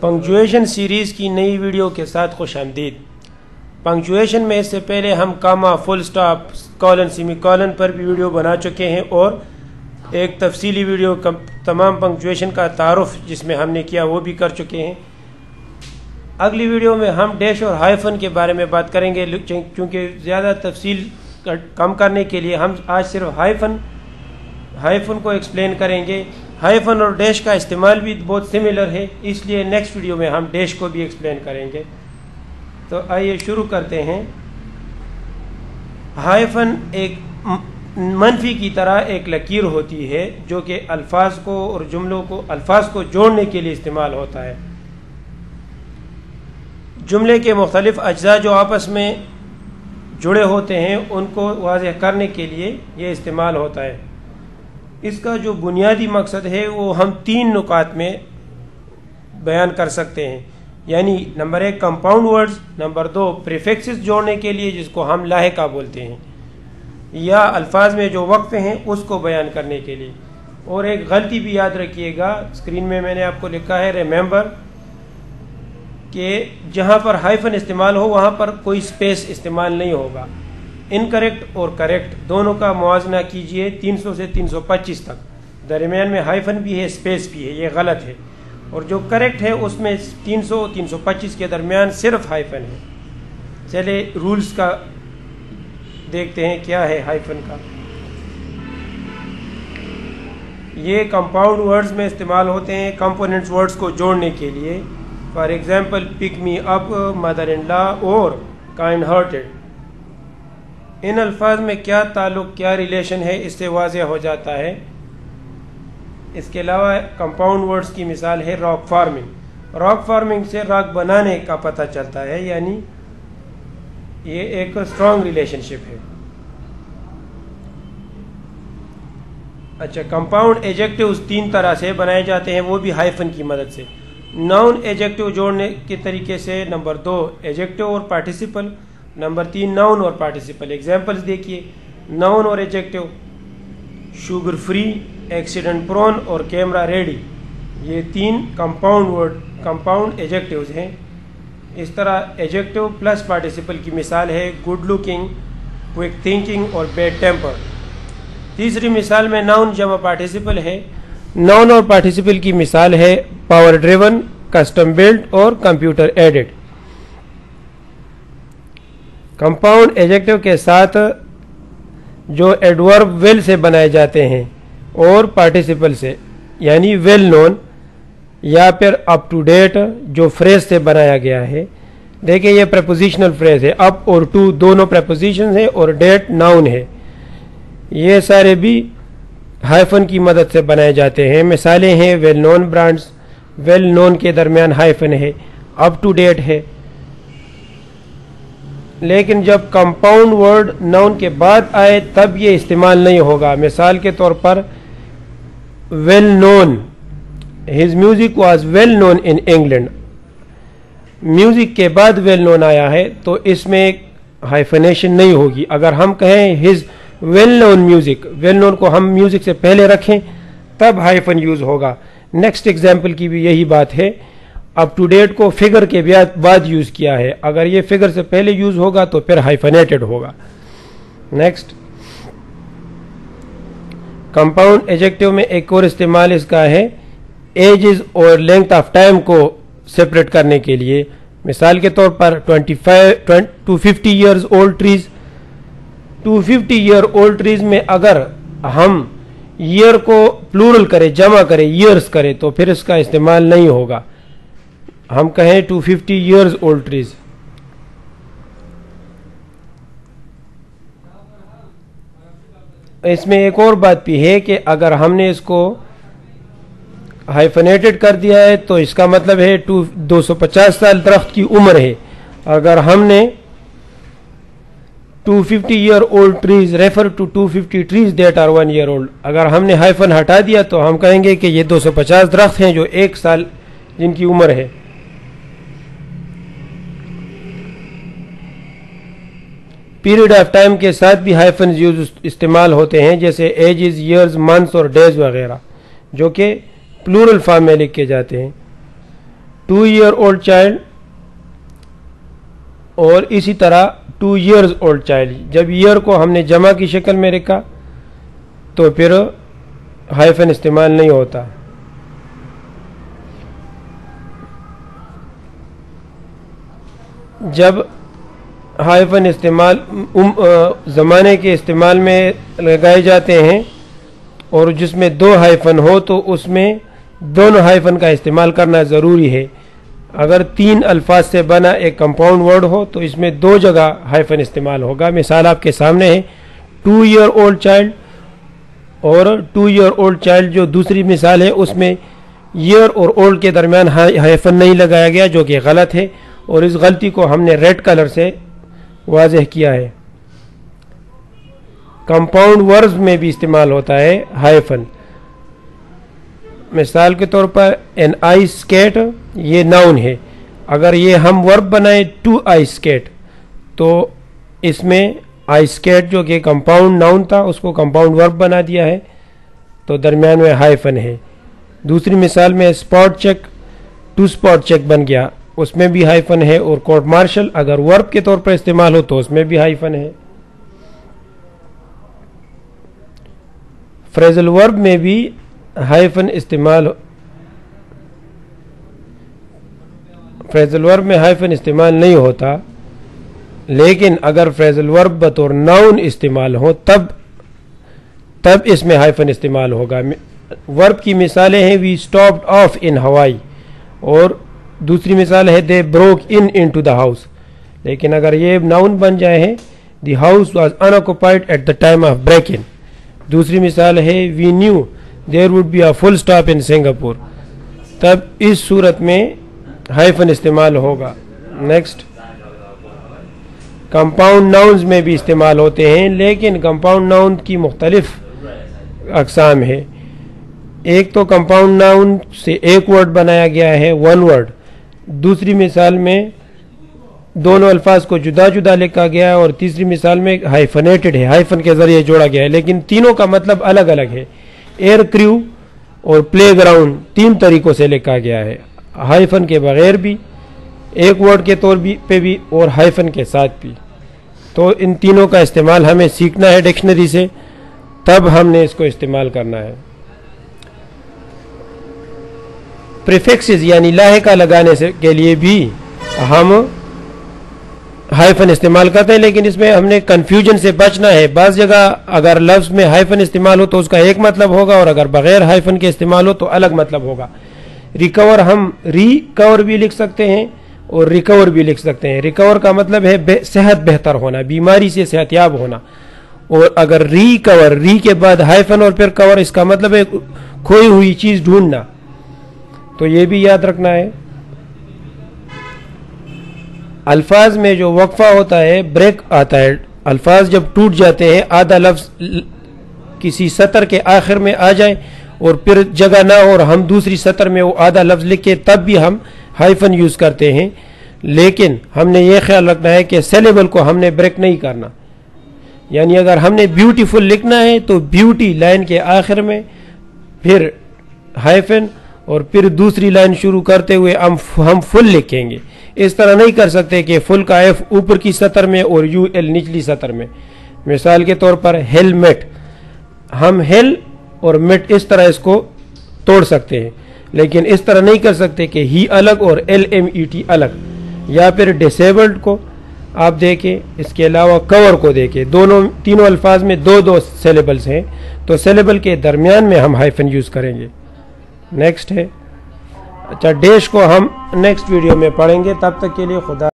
Punctuation series کی نئی video کے ساتھ خوش آمدید۔ پنکچویشن میں اس سے پہلے ہم کاما، فل سٹاپ، کالن، سیمی کالن پر بھی ویڈیو بنا چکے ہیں اور ایک تفصیلی ویڈیو تمام پنکچویشن کا تعارف جس میں ہم نے کیا وہ بھی کر چکے ہیں۔ اگلی ویڈیو میں ہم ڈیش اور ہائفن کے بارے میں بات کریں گے، کیونکہ زیادہ تفصیل کم کرنے کے لیے ہم آج صرف ہائفن کو ایکسپلین کریں گے۔ ہائفن اور ڈیش کا استعمال بھی بہت سملر ہے، اس لیے نیکسٹ ویڈیو میں ہم ڈیش کو بھی ایکسپلین کریں گے۔ تو آئیے شروع کرتے ہیں۔ ہائفن ایک منفی کی طرح ایک لکیر ہوتی ہے جو کہ الفاظ کو اور جملوں کو الفاظ کو جوڑنے کے لیے استعمال ہوتا ہے۔ جملے کے مختلف اجزاء جو آپس میں جڑے ہوتے ہیں ان کو واضح کرنے کے لیے یہ استعمال ہوتا ہے۔ اس کا جو بنیادی مقصد ہے وہ ہم 3 نکات میں بیان کر سکتے ہیں، یعنی number 1 compound words, number 2 prefixes جوڑنے کے لیے جس کو ہم لاحقہ بولتے ہیں، یا الفاظ میں جو وقفے ہیں اس کو بیان کرنے کے لیے۔ اور ایک غلطی بھی یاد رکھیے گا، اسکرین میں نے آپ کو لکھا ہے ریممبر، کہ جہاں پر ہائفن استعمال ہو وہاں پر کوئی سپیس استعمال نہیں ہوگا۔ انکریکٹ اور کریکٹ دونوں کا موازنہ کیجئے 300 سے 325 تک، درمیان میں ہائفن بھی ہے، سپیس بھی ہے، یہ غلط ہے۔ اور جو کریکٹ ہے اس میں 300 اور 325 کے درمیان صرف ہائفن ہے۔ چلے رولز کا دیکھتے ہیں کیا ہے ہائفن کا۔ یہ کمپاؤنڈ ورڈز میں استعمال ہوتے ہیں کمپوننٹس ورڈز کو جوڑنے کے لیے۔ For example pick me up, mother in law اور کائنڈ ہارٹیڈ۔ ان الفاظ میں کیا تعلق، کیا ریلیشن ہے اس سے واضح ہو جاتا ہے۔ اس کے علاوہ کمپاؤنڈ ورڈز کی مثال ہے راک فارمنگ۔ راک فارمنگ سے راک بنانے کا پتہ چلتا ہے، یعنی یہ ایک اسٹرانگ ریلیشن شپ ہے۔ اچھا، کمپاؤنڈ ایجیکٹیوز 3 طرح سے بنائے جاتے ہیں، وہ بھی ہائفن کی مدد سے۔ ناؤن ایجیکٹیو جوڑنے کے طریقے سے، نمبر 2 ایجیکٹیو اور پارٹیسپل، نمبر 3 ناؤن اور پارٹیسپل۔ ایگزامپلز دیکھیے، ناؤن اور ایجیکٹیو، شوگر فری، ایکسیڈنٹ پرون اور کیمرہ ریڈی، یہ 3 کمپاؤنڈ ایجیکٹیوز ہیں۔ اس طرح ایجیکٹیو پلس پارٹیسپل کی مثال ہے گڈ لکنگ، کوئک تھنکنگ اور بیڈ ٹیمپر۔ تیسری مثال میں ناؤن جمع پارٹیسپل ہے۔ ناؤن اور پارٹیسپل کی مثال ہے پاور ڈریون، کسٹم بلڈ اور کمپیوٹر ایڈڈ۔ کمپاؤنڈ ایجیکٹیو کے ساتھ جو ایڈورب ویل سے بنائے جاتے ہیں اور پارٹیسپل سے، یعنی ویل نون یا پھر اپ ٹو ڈیٹ جو فریز سے بنایا گیا ہے۔ دیکھیں یہ پریپوزیشنل فریز ہے، اپ اور ٹو دونوں پریپوزیشن ہیں اور ڈیٹ ناؤن ہے۔ یہ سارے بھی ہائفن کی مدد سے بنائے جاتے ہیں۔ مثالیں ہیں well known brands, well known کے درمیان ہائفن ہے، اپ ٹو ڈیٹ ہے۔ لیکن جب کمپاؤنڈ ورڈ ناؤن کے بعد آئے تب یہ استعمال نہیں ہوگا۔ مثال کے طور پر well known, his music was well known in England, music کے بعد ویل نون آیا ہے تو اس میں ہائفنیشن نہیں ہوگی۔ اگر ہم کہیں his well known music, well known کو ہم میوزک سے پہلے رکھیں تب ہائفن یوز ہوگا۔ نیکسٹ ایگزامپل کی بھی یہی بات ہے، اپ ٹو ڈیٹ کو فگر کے بعد یوز کیا ہے، اگر یہ فگر سے پہلے یوز ہوگا تو پھر ہائفنیٹڈ ہوگا۔ نیکسٹ، کمپاؤنڈ ایجیکٹیو میں ایک اور استعمال اس کا ہے ایجز اور لینتھ آف ٹائم کو سپریٹ کرنے کے لیے۔ مثال کے طور پر 250 years old trees, 250 year old trees میں اگر ہم ایئر کو پلورل کرے، جمع کرے، ایئرز کرے تو پھر اس کا استعمال نہیں ہوگا۔ ہم کہیں 250 ایئرز اولڈ ٹریز۔ اس میں ایک اور بات بھی ہے کہ اگر ہم نے اس کو ہائفنیٹڈ کر دیا ہے تو اس کا مطلب ہے 250 سال درخت کی عمر ہے۔ اگر ہم نے 250 year old trees refer to 250 trees that are 1 year old، اگر ہم نے ہائفن ہٹا دیا تو ہم کہیں گے کہ یہ 250 درخت ہیں جو 1 سال جن کی عمر ہے۔ پیریڈ آف ٹائم کے ساتھ بھی ہائفن استعمال ہوتے ہیں، جیسے ایجز، ایئرز، منتھس اور ڈیز وغیرہ، جو کہ پلورل فارم میں لکھے جاتے ہیں۔ 2 year old child اور اسی طرح 2 years old child. جب ایئر کو ہم نے جمع کی شکل میں رکھا تو پھر ہائفن استعمال نہیں ہوتا. جب ہائفن استعمال زمانے کے استعمال میں لگائے جاتے ہیں اور جس میں 2 ہائفن ہو تو اس میں دونوں ہائفن کا استعمال کرنا ضروری ہے. اگر 3 الفاظ سے بنا ایک کمپاؤنڈ ورڈ ہو تو اس میں 2 جگہ ہائفن استعمال ہوگا. مثال آپ کے سامنے ہے 2 year old child اور 2 year old child جو دوسری مثال ہے اس میں ایئر اور اولڈ کے درمیان ہائفن نہیں لگایا گیا جو کہ غلط ہے اور اس غلطی کو ہم نے ریڈ کلر سے واضح کیا ہے. کمپاؤنڈ ورڈز میں بھی استعمال ہوتا ہے ہائفن. مثال کے طور پر این آئس کیٹ یہ ناؤن ہے. اگر یہ ہم ورب بنائیں 2 آئس کیٹ تو اس میں آئس کیٹ جو کہ کمپاؤنڈ ناؤن تھا اس کو کمپاؤنڈ ورب بنا دیا ہے تو درمیان میں ہائفن ہے. دوسری مثال میں اسپاٹ چیک 2 اسپاٹ چیک بن گیا اس میں بھی ہائفن ہے. اور کورٹ مارشل اگر ورب کے طور پر استعمال ہو تو اس میں بھی ہائفن ہے. فریزل ورب میں بھی ہائفن استعمال فریزل ورب میں ہائفن استعمال نہیں ہوتا لیکن اگر فریزل ورب بطور ناؤن استعمال ہو تب اس میں ہائفن استعمال ہوگا. ورب کی مثالیں ہیں وی اسٹاپڈ آف ان ہوائی اور دوسری مثال ہے they broke into the house. لیکن اگر یہ ناؤن بن جائے ہیں the house was unoccupied at the time of break in. دوسری مثال ہے we knew there would be a full stop in Singapore. تب اس صورت میں ہائفن استعمال ہوگا. نیکسٹ کمپاؤنڈ ناؤنز میں بھی استعمال ہوتے ہیں لیکن کمپاؤنڈ ناؤن کی مختلف اقسام ہے. ایک تو کمپاؤنڈ ناؤن سے ایک ورڈ بنایا گیا ہے 1 word. دوسری مثال میں دونوں الفاظ کو جدا جدا لکھا گیا ہے اور تیسری مثال میں ہائفنیٹڈ ہے ہائفن کے ذریعے جوڑا گیا ہے لیکن تینوں کا مطلب الگ الگ ہے. ایئر کریو اور پلے گراؤنڈ 3 طریقوں سے لکھا گیا ہے ہائفن کے بغیر بھی ایک ورڈ کے طور پہ بھی اور ہائفن کے ساتھ بھی. تو ان تینوں کا استعمال ہمیں سیکھنا ہے ڈکشنری سے تب ہم نے اس کو استعمال کرنا ہے. پریفکسز یعنی لاحقہ لگانے کے لیے بھی ہم ہائفن استعمال کرتے ہیں لیکن اس میں ہم نے کنفیوژن سے بچنا ہے. بعض جگہ اگر لفظ میں ہائفن استعمال ہو تو اس کا ایک مطلب ہوگا اور اگر بغیر ہائفن کے استعمال ہو تو الگ مطلب ہوگا. ریکور ہم ریکور بھی لکھ سکتے ہیں اور ریکور بھی لکھ سکتے ہیں. ریکور کا مطلب ہے صحت بہتر ہونا بیماری سے صحت یاب ہونا اور اگر ریکور ری کے بعد ہائفن اور پھر کور اس کا مطلب ہے کھوئی ہوئی چیز ڈھونڈنا. تو یہ بھی یاد رکھنا ہے. الفاظ میں جو وقفہ ہوتا ہے بریک آتا ہے. الفاظ جب ٹوٹ جاتے ہیں آدھا لفظ کسی سطر کے آخر میں آ جائے اور پھر جگہ نہ ہو اور ہم دوسری سطر میں وہ آدھا لفظ لکھے تب بھی ہم ہائفن یوز کرتے ہیں لیکن ہم نے یہ خیال رکھنا ہے کہ سیلیبل کو ہم نے بریک نہیں کرنا. یعنی اگر ہم نے بیوٹیفل لکھنا ہے تو بیوٹی لائن کے آخر میں پھر ہائفن اور پھر دوسری لائن شروع کرتے ہوئے ہم فل لکھیں گے. اس طرح نہیں کر سکتے کہ فل کا ایف اوپر کی سطر میں اور یو ایل نچلی سطر میں. مثال کے طور پر ہیلمٹ ہم ہیل اور مٹ اس طرح اس کو توڑ سکتے ہیں لیکن اس طرح نہیں کر سکتے کہ ہی الگ اور ایل ایم ای ٹی الگ. یا پھر ڈسیبلڈ کو آپ دیکھیں اس کے علاوہ کور کو دیکھیں تینوں الفاظ میں 2 سیلیبلز ہیں تو سیلیبل کے درمیان میں ہم ہائفن یوز کریں گے. نیکسٹ ہے اچھا ڈیش کو ہم نیکسٹ ویڈیو میں پڑھیں گے. تب تک کے لیے خدا